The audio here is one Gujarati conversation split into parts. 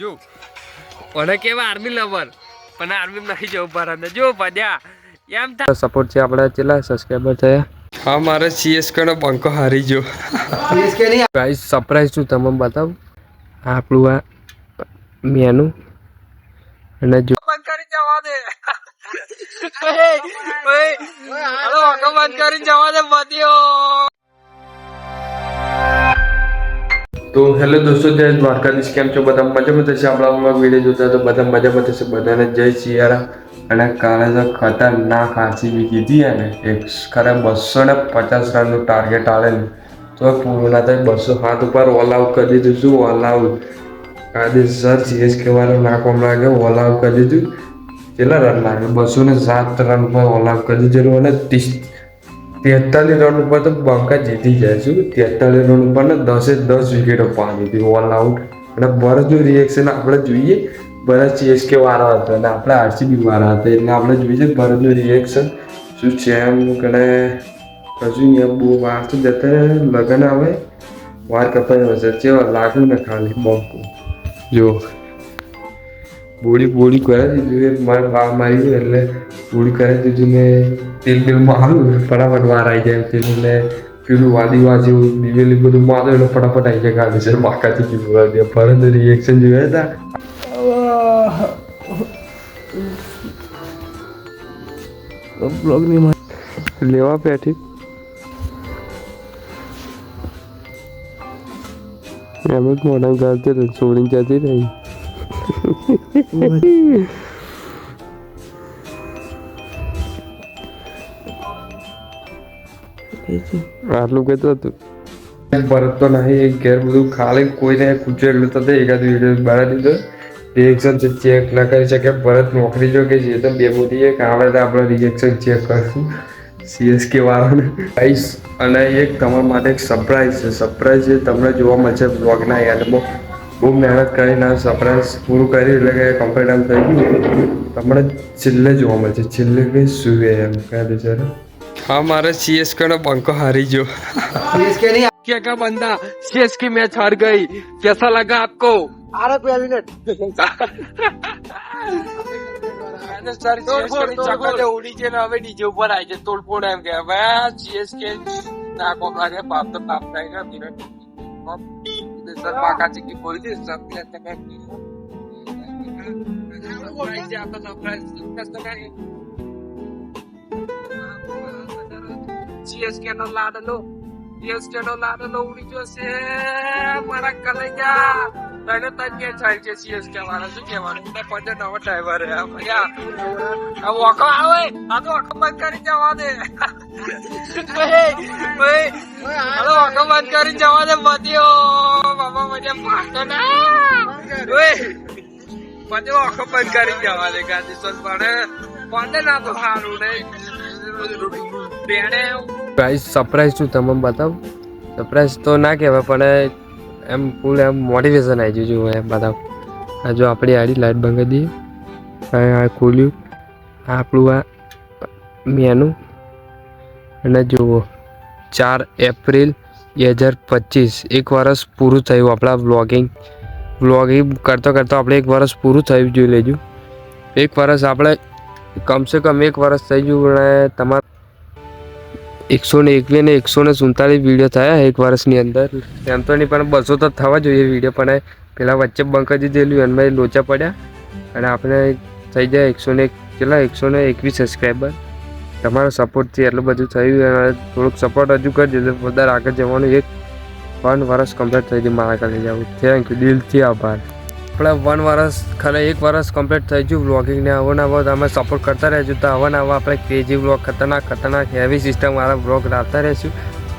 જો ઓને કેવા આર્મી લવર પણ આર્મી નહીં જવું ભારત જો પડ્યા એમ થાય સપોર્ટ છે આપણે કેટલા સબસ્ક્રાઇબર થયા હા મારે સીએસકે નો બંકો હારી ગયો સીએસકે નહીં ગાઈસ સરપ્રાઈઝ છું તમને બતાવું આપણું આ મેનુ અને જો બંધ કરી જવા દે હાલો બંધ કરી જવા દે મધ્યો तो हेलो दोस्तों जय द्वारकाधीश केम छो बधा मजामां थशे आपणा विडियो जोता तो बधा मजामां थशे बधाने जय सियाराम अने काले तो खतरनाक आरसीबी जीती है ने एक खरे 250 रन નું ટાર્ગેટ આલે ને તો પૂરું ના થાય 207 ઉપર ઓલ આઉટ કરી દીધું શું ઓલ આઉટ કાદેસર સીએસકે વાળો નાકોમ લાગે ઓલ આઉટ કરી દીધું કેટલા રન લાગે 207 રન પર ઓલ આઉટ કરી દીધું અને 43 રન ઉપર તો બંકા જીતી જાય છે 43 રન ઉપર ને 10 વિકેટો પાડી દીધી ઓલ આઉટ અને ભરતનું રિએક્શન આપણે જોઈએ ભરત સીએસકે વાળા હતા અને આપણે આરસીબી વાળા હતા એટલે આપણે જોઈએ ભરતનું રિએક્શન શું છે એમ કને કશું એમ બહુ વાર તો જતા લગન આવે વાર કપાઈ હશે ચેવા લાગ્યું ને ખાલી બંકો જો બોડી કરે દીધું મારે વાર મારી એટલે બોડી કરી દીધું ને તેલ મારું ફટાફટ વાર આવી જાય તેલ એટલે પેલું વાદીવા જેવું દિવેલી બધું મારો એટલે ફટાફટ આવી જાય ગાડી છે બાકાથી કીધું ભરત રિએક્શન જોયા હતા બ્લોગની લેવા પેઠી એમ જ મોઢા ગાળતી રહી છોડીને જતી રહી આટલું કહેતું હતું ભરત તો નહીં એક ઘેર બધું ખાલી કોઈને પૂછ્યું એટલું તો એકાદ વિડીયો બહાર દીધો રિએક્શન ચેક ના કરી શકે ભરત નોકરી જો કે છે તો બે મોટી એક આવે તો આપણે રિએક્શન ચેક કરશું સીએસકે વાળાને ગાઈસ અને એક તમારા માટે એક સરપ્રાઈઝ છે સરપ્રાઈઝ છે તમને જોવા મળશે બ્લોગના યાદમાં બહુ મહેનત કરીને સરપ્રાઈઝ પૂરું કર્યું એટલે કે કમ્પ્લીટ આમ થઈ ગયું તમને છેલ્લે જોવા મળશે છેલ્લે કંઈ શું એમ કહે છે हाँ हमारे सीएसके नो बंको हारी जो सीएसके नहीं क्या बंदा सीएसके मैच हार गई कैसा लगा आपको अरे पहली मिनट मैंने सर चक्कर उड़ी जे ना હવે ડીજે ઉપર આવી છે તોડફોડ એમ કે હવે सीएसके ના કોક લાગે પાપ તો પાપ થાય ને મિનિટ સર બાકાજી की कोई थी सब के तक बोल जे आपका सरप्राइज कस्टमर सीएसके નો લાડલો ઉડી ગયો છે મારા કલૈયા તને તને કે ચાલ છે सीएसके વાળા શું કહેવાનું ને પંદર નવો ડ્રાઈવર હે ભૈયા આ વોકો આવે આ તો વોકો બંધ કરી જવા દે ઓય હાલો વોકો બંધ કરી જવા દે મધ્યો બાબા મને પાટો ના ઓય મધ્યો વોકો બંધ કરી જવા દે ગાડી સોન પડે ના તો સારું નહીં ગાઈસ સરપ્રાઈઝ છું તમને બતાવું સરપ્રાઈઝ તો ના કહેવાય પણ એમ ફૂલ એમ મોટિવેશન આવી ગયું એમ બતાવું આ જો આપણી આડી લાઈટ બંધ કરી દઈએ આ ખોલ્યું આપણું આ મેનુ અને જુઓ 4 એપ્રિલ 2025 એક વર્ષ પૂરું થયું આપણા વ્લોગિંગ કરતો આપણે એક વર્ષ પૂરું થયું જોઈ લેજો એક વર્ષ આપણે કમસે કમ એક વર્ષ થઈ ગયું અને તમારે 121 ને 147 વિડીયો થયા એક વર્ષની અંદર એમ તો નહીં પણ 200 તો થવા જોઈએ વિડીયો પણ પેલા વચ્ચે બંધ કરી દીધેલું એમાં લોચા પડ્યા અને આપણે થઈ જાય 121 સબસ્ક્રાઈબર તમારો સપોર્ટથી એટલું બધું થયું અને થોડુંક સપોર્ટ હજુ કરજો તો વધારે આગળ જવાનું એક 1 વર્ષ કમ્પ્લીટ થઈ ગયું મારા કાલે જવું થેન્ક યુ દિલથી આભાર આપણે 1 વર્ષ ખરે એક વર્ષ કમ્પ્લીટ થઈ ગયું વ્લોગિંગને આવો ને આવો તમે સપોર્ટ કરતા રહેજો તો આવા ને આવા આપણે ક્રેઝી વ્લોગ ખતરનાક હેવી સિસ્ટમવાળા વ્લોગ લાવતા રહીશું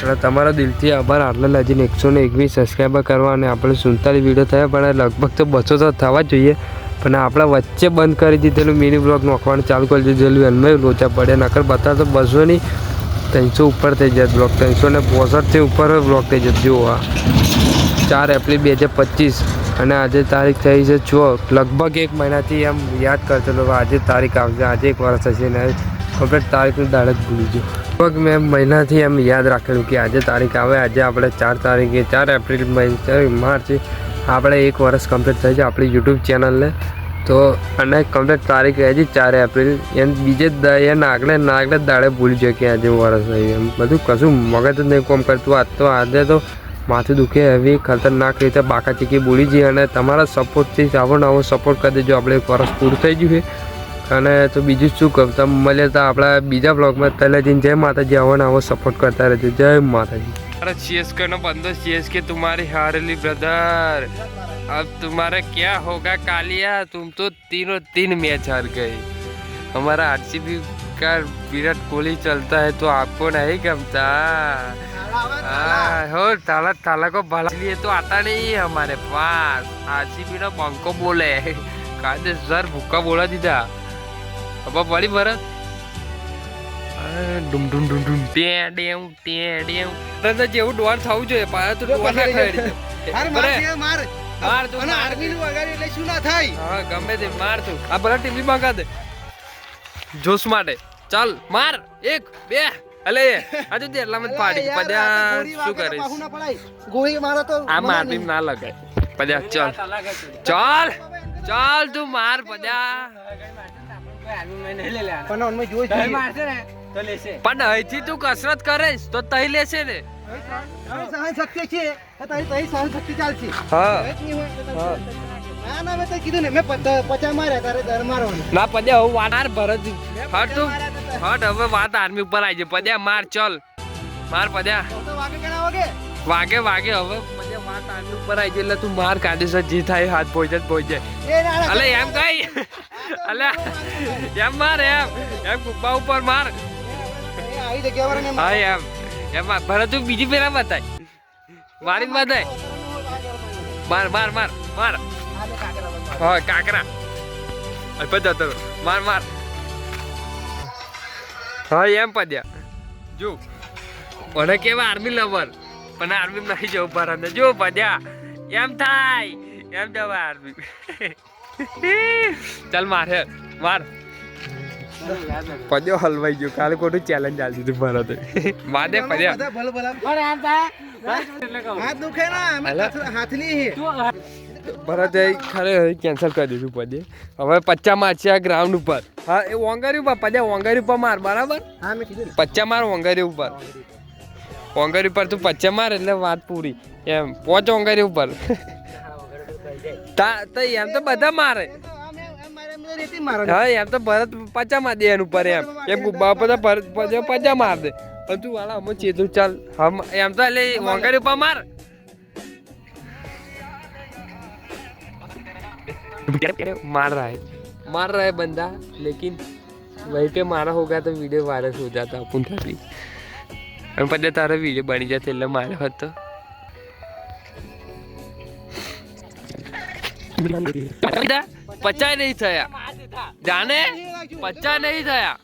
અને તમારો દિલથી આભાર આટલા લજીને 121 સબસ્ક્રાઈબર કરવા અને આપણે 47 વિડીયો થયા પણ લગભગ તો 200 તો થવા જ જોઈએ પણ આપણે વચ્ચે બંધ કરી દીધેલું મિની વ્લોગ નાખવાનું ચાલુ કરી દીધેલું એમાં લોચા પડ્યા નકર બતા તો 200 ની 300 ઉપર થઈ જાય બ્લોગ 365 ઉપર વ્લોગ થઈ જતો જુઓ આ 4 એપ્રિલ 2025 અને આજે તારીખ થઈ છે 6 લગભગ એક મહિનાથી એમ યાદ કરતો આજે તારીખ આવશે આજે એક વર્ષ થશે ને કમ્પ્લીટ તારીખનું દાડ જ ભૂલી ગયો લગભગ મેં મહિનાથી એમ યાદ રાખેલું કે આજે તારીખ આવે આજે આપણે 4 તારીખે 4 એપ્રિલ માર્ચ આપણે 1 વર્ષ કમ્પ્લીટ થઈ છે આપણી યુટ્યુબ ચેનલને. તો અને કમ્પ્લીટ તારીખ હજી 4 એપ્રિલ એમ બીજે એમ આગળ દાડે ભૂલી જાય કે આજે વર્ષ થઈ એમ બધું કશું મગજ જ નહીં કોમ કરતું. આજ તો આજે તો માથું દુખે એવી ખતરનાક રીતે બાકા ચીકી બોલી જઈએ અને તમારા સપોર્ટથી આવો નવો સપોર્ટ કરી દેજો. આપણે 1 વર્ષ પૂરું થઈ ગયું છે અને તો બીજું શું કહું તમે મળે તો આપણા બીજા બ્લોગમાં તલે જઈને જય માતાજી આવો નવો સપોર્ટ કરતા રહેજો. જય માતાજી. अरे CSK નો બંદો CSK तुम्हारी हारली ब्रदर. अब तुम्हारा क्या होगा कालिया, तुम तो तीन मैच हार गए. हमारा RCB का विराट कोहली चलता है तो आपको नहीं गमता. हो ताला को भला लिए तो आता नहीं है हमारे पास. RCB નો બંકો બોલે કાદે સર ભૂકા બોલા દીધા. अब बड़ी भरत ડુમ ડુમ ડુમ ડુમ તે જેવું ડોર થવું જોઈએ પાછા તો ડોર ના ખાઈ માર તું આર્મી નું વગાડી એટલે શું ના થાય. હા ગમે તે માર તું આ ભલા ટીવી માંગા દે જોશ માટે. ચાલ માર 1 2 અલે આ તો એટલા મત પાડી પદ્યા શું કરીશ ગોળી મારો તો આ માર બી ના લગાય પદ્યા. ચાલ ચાલ ચાલ તું માર પદ્યા પણ અહીંથી તું કસરત કરીશ તો તઈ લેશે ને. શક્તિ છે શક્તિ ચાલશે. ના પદ્યા હવે વાત ભરત હટ તું હટ હવે વાત આર્મી ઉપર આવી જાય. પદ્યા માર ચાલ માર પદ્યા વાગે વાગે હવે પદ્યા વાત આર્મી ઉપર આવી જાય એટલે તું માર કાઢીશ જે થાય હાથ પહોંચે. અલે એમ કઈ અલે એમ માર એમ કુપ્પા ઉપર માર. હા એમ એમ ભરત તું બીજી પેલા બતાય મારી બતાય માર માર માર માર. હા કાકરા પદ્યા માર માર. હા એમ પદ્યા જો મને કેવા આર્મી લવર પણ આર્મી નહીં જવું ભરત જો પદ્યા એમ થાય એમ જવા આર્મી. ચાલ મારે માર પદ્યો હલવાઈ ગયો. કાલે ખોટું ચેલેન્જ આલી દીધું ભરત માદે પદ્યા ભરત ખરે કેન્સલ કરી દીધું પદ્ય. હવે 50 મારશે આ ગ્રાઉન્ડ ઉપર. હા એ ઓંગારી ઉપર પદ્યા ઓંગારી ઉપર માર બરાબર. 50 માર ઓંગારી ઉપર. ઓંગારી ઉપર તું 50 માર એટલે વાત પૂરી એમ. 5 ઓંગારી ઉપર એમ તો બધા મારે. હા એમ તો ભરત 50 માં દે એનું ઉપર એમ એમ બધા 50 માર દે. તું વાળા અમે ચેતું ચાલ એમ તો એટલે વંગારી ઉપર માર. मार रहा है बंदा लेकिन वहीं पे मारा होगा तो वीडियो वायरल हो जाता अपन खाली. અને પછી તારો વિડીયો બની જતો એટલે માર્યો હતો. પચાય નહીં થયા જાને 50 નહીં થયા.